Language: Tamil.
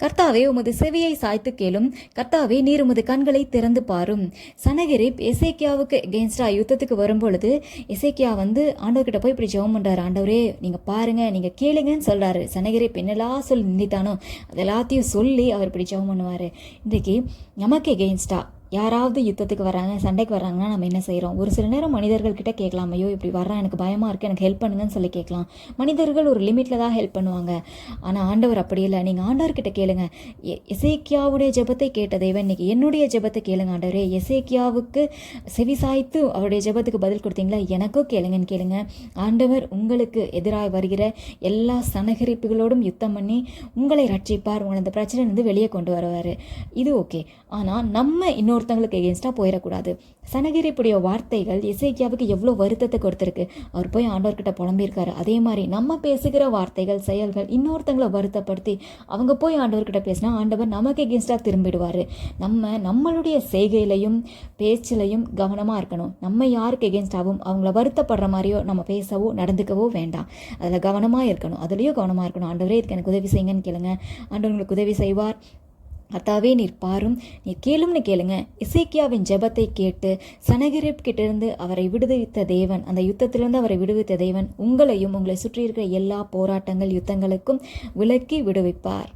கர்த்தாவே உமது செவியை சாய்த்து கேளும். கர்த்தாவே நீர் உமது கண்களை திறந்து பாரும். சனகரிப் எசேக்கியாவுக்கு எகென்ஸ்டா யுத்தத்துக்கு வரும்பொழுது எசேக்கியா ஆண்டவர்கிட்ட போய் இப்படி ஜெபம் பண்றாரு. ஆண்டவரே நீங்க பாருங்க, நீங்க கேளுங்கன்னு சொல்றாரு. சனகரிப் என்னெல்லாம் சொல்லி நிந்தித்தானோ அது எல்லாத்தையும் சொல்லி அவர் இப்படி ஜெபம் பண்ணுவாரு. இன்றைக்கு நமக்கு எகென்ஸ்டா யாராவது யுத்தத்துக்கு வராங்க, சண்டைக்கு வர்றாங்கன்னா நம்ம என்ன செய்கிறோம்? ஒரு சில நேரம் மனிதர்கள்கிட்ட கேட்கலாம், ஐயோ இப்படி வர்றான், எனக்கு பயமாக இருக்குது, எனக்கு ஹெல்ப் பண்ணுங்கன்னு சொல்லி கேட்கலாம். மனிதர்கள் ஒரு லிமிட்டில் தான் ஹெல்ப் பண்ணுவாங்க. ஆனால் ஆண்டவர் அப்படி இல்லை. நீங்கள் ஆண்டவர்கிட்ட கேளுங்க. எசேக்கியாவுடைய ஜெபத்தை கேட்ட தேவன் இன்னைக்கு என்னுடைய ஜெபத்தை கேளுங்க. ஆண்டவரே எசேக்கியாவுக்கு செவிசாய்த்து அவருடைய ஜெபத்துக்கு பதில் கொடுத்தீங்களா, எனக்கும் கேளுங்கன்னு கேளுங்க. ஆண்டவர் உங்களுக்கு எதிராக வருகிற எல்லா சனகரிப்புகளோடும் யுத்தம் பண்ணி உங்களை ரட்சிப்பார். உங்களை அந்த பிரச்சனை வெளியே கொண்டு வருவார். இது ஓகே. ஆனால் நம்ம இன்னொருத்தங்களுக்கு எகென்ஸ்டாக போயிடக்கூடாது. சனகரிப்புடைய வார்த்தைகள் எசேக்கியாவுக்கு எவ்வளோ வருத்தத்தை கொடுத்துருக்கு. அவர் போய் ஆண்டவர்கிட்ட புலம்பியிருக்காரு. அதே மாதிரி நம்ம பேசுகிற வார்த்தைகள், செயல்கள் இன்னொருத்தங்களை வருத்தப்படுத்தி அவங்க போய் ஆண்டவர்கிட்ட பேசினா ஆண்டவர் நமக்கு எகென்ஸ்டாக திரும்பிடுவார். நம்மளுடைய செய்கையிலையும் பேச்சிலையும் கவனமாக இருக்கணும். நம்ம யாருக்கு எகென்ஸ்டாகவும் அவங்கள வருத்தப்படுற மாதிரியோ நம்ம பேசவோ நடந்துக்கவோ வேண்டாம். அதில் கவனமாக இருக்கணும். அதுலேயும் கவனமாக இருக்கணும். ஆண்டவரே இதுக்கு எனக்கு உதவி செய்யுங்கன்னு கேளுங்க. ஆண்டவர் உங்களுக்கு உதவி செய்வார். கர்த்தாவே நீர் பாரும், நீர் கேளும்னு கேளுங்க. எசேக்கியாவின் ஜெபத்தை கேட்டு சனகரிப் கிட்டிருந்து அவரை விடுவித்த தேவன், அந்த யுத்தத்திலிருந்து அவரை விடுவித்த தேவன் உங்களையும் உங்களை சுற்றி இருக்கிற எல்லா போராட்டங்கள் யுத்தங்களுக்கும் விலக்கி விடுவிப்பார்.